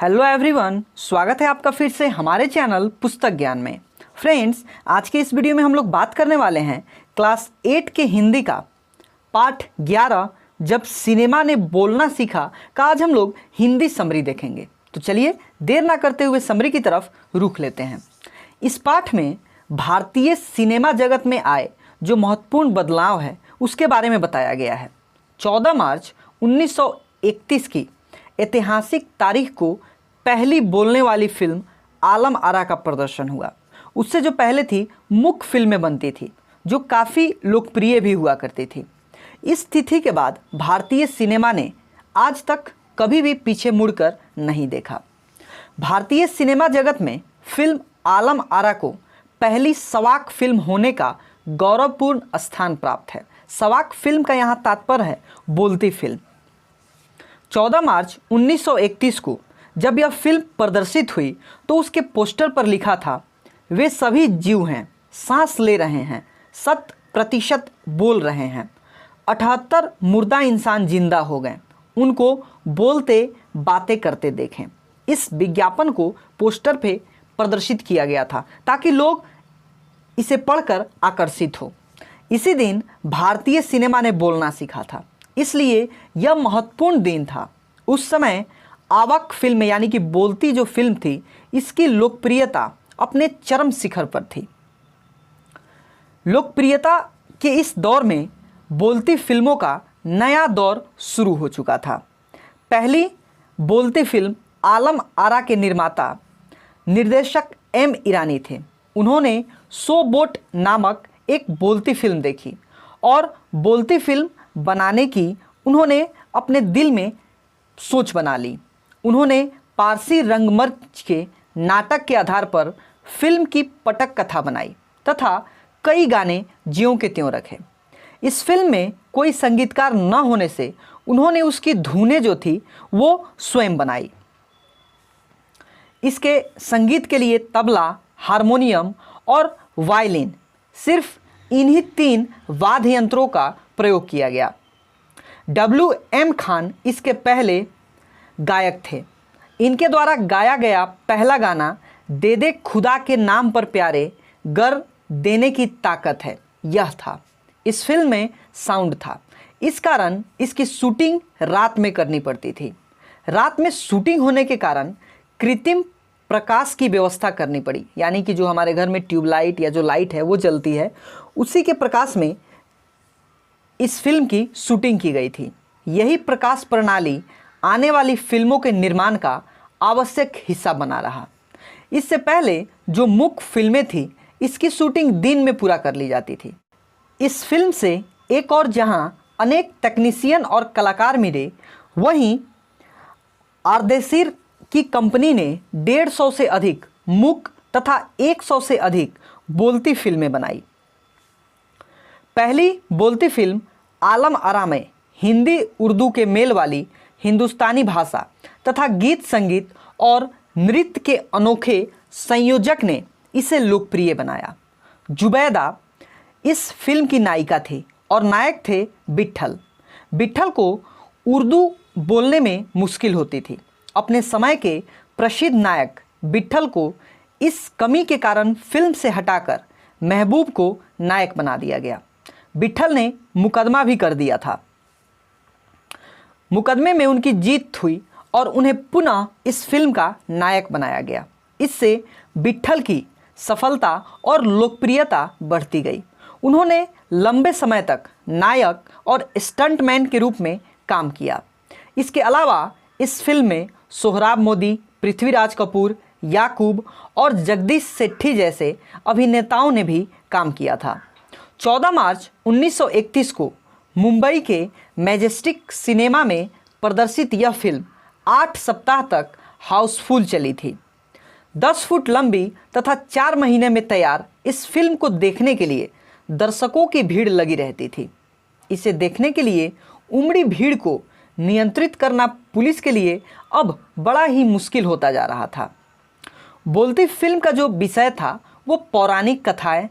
Hello everyone, स्वागत है आपका फिर से हमारे चैनल पुस्तक ज्ञान में। फ्रेंड्स, आज के इस वीडियो में हम लोग बात करने वाले हैं क्लास 8 के हिंदी का पाठ 11 जब सिनेमा ने बोलना सीखा का। आज हम लोग हिंदी समरी देखेंगे। तो चलिए देर ना करते हुए समरी की तरफ रुख लेते हैं। इस पाठ में भारतीय सिनेमा जगत में आए जो महत्वपूर्ण बदलाव है उसके बारे में बताया गया है। 14 मार्च 1931 की ऐतिहासिक तारीख को पहली बोलने वाली फिल्म आलम आरा का प्रदर्शन हुआ। उससे जो पहले थी मुख्य फिल्में बनती थी जो काफ़ी लोकप्रिय भी हुआ करती थी। इस तिथि के बाद भारतीय सिनेमा ने आज तक कभी भी पीछे मुड़कर नहीं देखा। भारतीय सिनेमा जगत में फिल्म आलम आरा को पहली सवाक फिल्म होने का गौरवपूर्ण स्थान प्राप्त है। सवाक फिल्म का यहाँ तात्पर्य है बोलती फिल्म। 14 मार्च 1931 को जब यह फिल्म प्रदर्शित हुई तो उसके पोस्टर पर लिखा था, वे सभी जीव हैं, सांस ले रहे हैं, 100% बोल रहे हैं। 78 मुर्दा इंसान जिंदा हो गए, उनको बोलते बातें करते देखें। इस विज्ञापन को पोस्टर पे प्रदर्शित किया गया था ताकि लोग इसे पढ़कर आकर्षित हो। इसी दिन भारतीय सिनेमा ने बोलना सीखा था, इसलिए यह महत्वपूर्ण दिन था। उस समय आवक फिल्म यानी कि बोलती जो फिल्म थी, इसकी लोकप्रियता अपने चरम शिखर पर थी। लोकप्रियता के इस दौर में बोलती फिल्मों का नया दौर शुरू हो चुका था। पहली बोलती फिल्म आलम आरा के निर्माता निर्देशक एम ईरानी थे। उन्होंने सो बोट नामक एक बोलती फिल्म देखी और बोलती फिल्म बनाने की उन्होंने अपने दिल में सोच बना ली। उन्होंने पारसी रंगमंच के नाटक के आधार पर फिल्म की पटक कथा बनाई तथा कई गाने ज्यों के त्यों रखे। इस फिल्म में कोई संगीतकार न होने से उन्होंने उसकी धुनें जो थी वो स्वयं बनाई। इसके संगीत के लिए तबला, हारमोनियम और वायलिन, सिर्फ इन्हीं 3 वाद्य यंत्रों का प्रयोग किया गया। W.M. खान इसके पहले गायक थे। इनके द्वारा गाया गया पहला गाना दे दे खुदा के नाम पर प्यारे, गर देने की ताकत है, यह था। इस फिल्म में साउंड था, इस कारण इसकी शूटिंग रात में करनी पड़ती थी। रात में शूटिंग होने के कारण कृत्रिम प्रकाश की व्यवस्था करनी पड़ी, यानी कि जो हमारे घर में ट्यूबलाइट या जो लाइट है वो जलती है, उसी के प्रकाश में इस फिल्म की शूटिंग की गई थी। यही प्रकाश प्रणाली आने वाली फिल्मों के निर्माण का आवश्यक हिस्सा बना रहा। इससे पहले जो मुख्य फिल्में थी, इसकी शूटिंग दिन में पूरा कर ली जाती थी। इस फिल्म से एक और जहां अनेक टेक्नीशियन और कलाकार मिले, वहीं आर्देशिर की कंपनी ने 150 से अधिक मुख्य तथा 100 से अधिक बोलती फिल्में बनाई। पहली बोलती फिल्म आलम आरा में हिंदी उर्दू के मेल वाली हिंदुस्तानी भाषा तथा गीत संगीत और नृत्य के अनोखे संयोजक ने इसे लोकप्रिय बनाया। जुबैदा इस फिल्म की नायिका थी और नायक थे विट्ठल। विट्ठल को उर्दू बोलने में मुश्किल होती थी। अपने समय के प्रसिद्ध नायक विट्ठल को इस कमी के कारण फिल्म से हटाकर महबूब को नायक बना दिया गया। विट्ठल ने मुकदमा भी कर दिया था। मुकदमे में उनकी जीत हुई और उन्हें पुनः इस फिल्म का नायक बनाया गया। इससे विट्ठल की सफलता और लोकप्रियता बढ़ती गई। उन्होंने लंबे समय तक नायक और स्टंटमैन के रूप में काम किया। इसके अलावा इस फिल्म में सोहराब मोदी, पृथ्वीराज कपूर, याकूब और जगदीश सेठी जैसे अभिनेताओं ने भी काम किया था। 14 मार्च 1931 को मुंबई के मैजेस्टिक सिनेमा में प्रदर्शित यह फिल्म 8 सप्ताह तक हाउसफुल चली थी। 10 फुट लंबी तथा 4 महीने में तैयार इस फिल्म को देखने के लिए दर्शकों की भीड़ लगी रहती थी। इसे देखने के लिए उमड़ी भीड़ को नियंत्रित करना पुलिस के लिए अब बड़ा ही मुश्किल होता जा रहा था। बोलती फिल्म का जो विषय था वो पौराणिक कथाएं,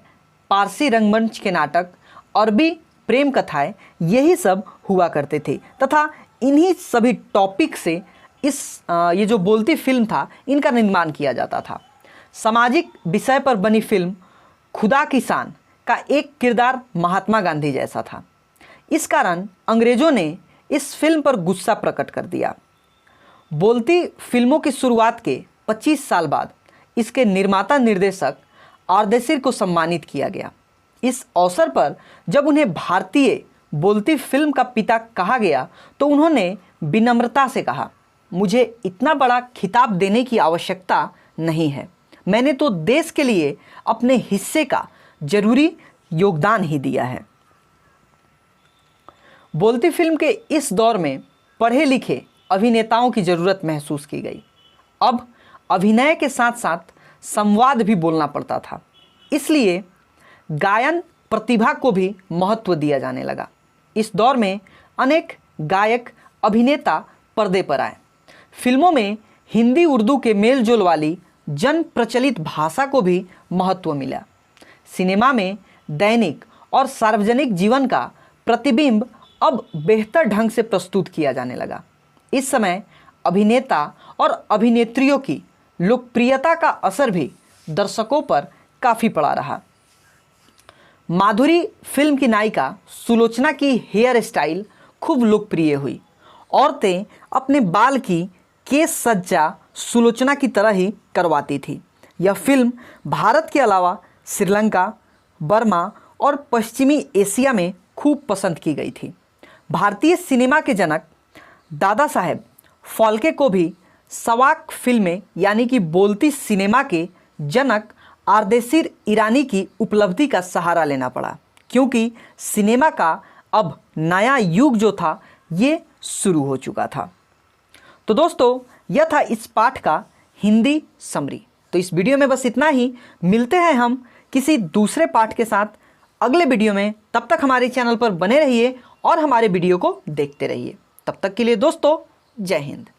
पारसी रंगमंच के नाटक, अरबी प्रेम कथाएं, यही सब हुआ करते थे तथा इन्हीं सभी टॉपिक से ये जो बोलती फिल्म था इनका निर्माण किया जाता था। सामाजिक विषय पर बनी फिल्म खुदा की शान का एक किरदार महात्मा गांधी जैसा था। इस कारण अंग्रेज़ों ने इस फिल्म पर गुस्सा प्रकट कर दिया। बोलती फिल्मों की शुरुआत के 25 साल बाद इसके निर्माता निर्देशक आर्देशिर को सम्मानित किया गया। इस अवसर पर जब उन्हें भारतीय बोलती फिल्म का पिता कहा गया तो उन्होंने विनम्रता से कहा, मुझे इतना बड़ा खिताब देने की आवश्यकता नहीं है, मैंने तो देश के लिए अपने हिस्से का जरूरी योगदान ही दिया है। बोलती फिल्म के इस दौर में पढ़े लिखे अभिनेताओं की ज़रूरत महसूस की गई। अब अभिनय के साथ साथ संवाद भी बोलना पड़ता था, इसलिए गायन प्रतिभा को भी महत्व दिया जाने लगा। इस दौर में अनेक गायक अभिनेता पर्दे पर आए। फिल्मों में हिंदी उर्दू के मेल जोल वाली जन प्रचलित भाषा को भी महत्व मिला। सिनेमा में दैनिक और सार्वजनिक जीवन का प्रतिबिंब अब बेहतर ढंग से प्रस्तुत किया जाने लगा। इस समय अभिनेता और अभिनेत्रियों की लोकप्रियता का असर भी दर्शकों पर काफ़ी पड़ा रहा। माधुरी फिल्म की नायिका सुलोचना की हेयर स्टाइल खूब लोकप्रिय हुई। औरतें अपने बाल की केश सज्जा सुलोचना की तरह ही करवाती थी। यह फिल्म भारत के अलावा श्रीलंका, बर्मा और पश्चिमी एशिया में खूब पसंद की गई थी। भारतीय सिनेमा के जनक दादा साहेब फाल्के को भी सवाक फिल्में यानी कि बोलती सिनेमा के जनक आर्देशिर ईरानी की उपलब्धि का सहारा लेना पड़ा, क्योंकि सिनेमा का अब नया युग जो था ये शुरू हो चुका था। तो दोस्तों, यह था इस पाठ का हिंदी समरी। तो इस वीडियो में बस इतना ही। मिलते हैं हम किसी दूसरे पाठ के साथ अगले वीडियो में। तब तक हमारे चैनल पर बने रहिए और हमारे वीडियो को देखते रहिए। तब तक के लिए दोस्तों, जय हिंद।